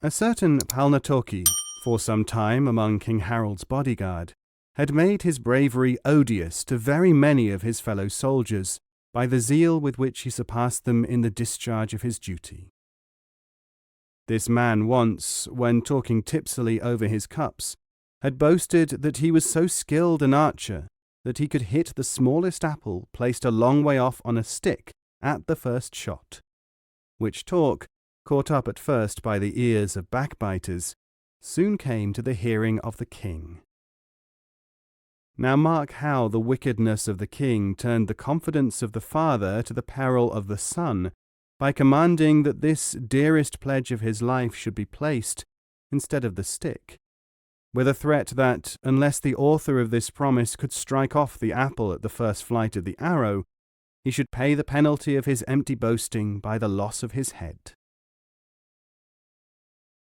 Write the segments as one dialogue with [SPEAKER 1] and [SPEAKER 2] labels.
[SPEAKER 1] A certain Palnatoki, for some time among King Harold's bodyguard, had made his bravery odious to very many of his fellow soldiers by the zeal with which he surpassed them in the discharge of his duty. This man once, when talking tipsily over his cups, had boasted that he was so skilled an archer that he could hit the smallest apple placed a long way off on a stick at the first shot, which talk, caught up at first by the ears of backbiters, soon came to the hearing of the king. Now mark how the wickedness of the king turned the confidence of the father to the peril of the son, by commanding that this dearest pledge of his life should be placed instead of the stick, with a threat that, unless the author of this promise could strike off the apple at the first flight of the arrow, he should pay the penalty of his empty boasting by the loss of his head.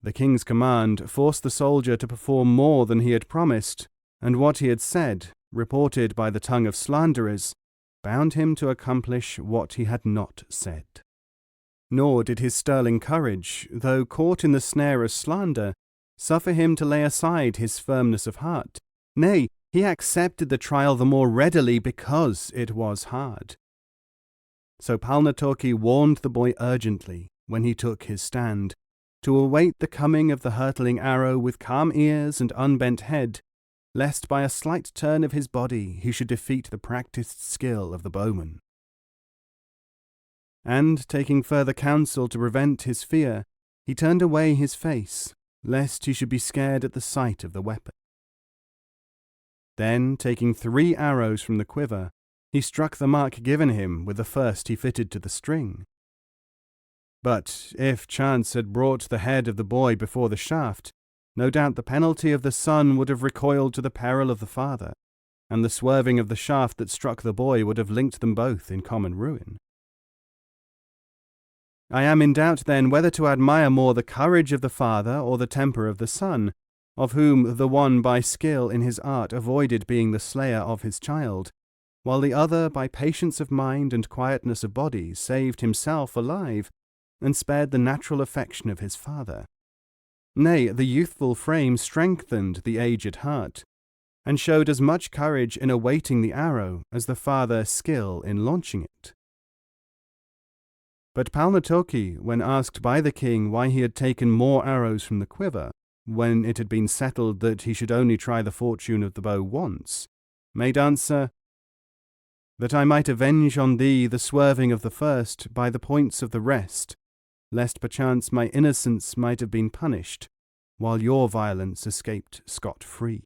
[SPEAKER 1] The king's command forced the soldier to perform more than he had promised, and what he had said, reported by the tongue of slanderers, bound him to accomplish what he had not said. Nor did his sterling courage, though caught in the snare of slander, suffer him to lay aside his firmness of heart. Nay, he accepted the trial the more readily because it was hard. So Palnatoki warned the boy urgently, when he took his stand, to await the coming of the hurtling arrow with calm ears and unbent head, lest by a slight turn of his body he should defeat the practised skill of the bowman. And, taking further counsel to prevent his fear, he turned away his face, lest he should be scared at the sight of the weapon. Then, taking 3 arrows from the quiver, he struck the mark given him with the first he fitted to the string. But if chance had brought the head of the boy before the shaft, no doubt the penalty of the son would have recoiled to the peril of the father, and the swerving of the shaft that struck the boy would have linked them both in common ruin. I am in doubt, then, whether to admire more the courage of the father or the temper of the son, of whom the one by skill in his art avoided being the slayer of his child, while the other by patience of mind and quietness of body saved himself alive, and spared the natural affection of his father. Nay, the youthful frame strengthened the aged heart, and showed as much courage in awaiting the arrow as the father's skill in launching it. But Palnatoki, when asked by the king why he had taken more arrows from the quiver, when it had been settled that he should only try the fortune of the bow once, made answer, "That I might avenge on thee the swerving of the first by the points of the rest, lest perchance my innocence might have been punished, while your violence escaped scot-free."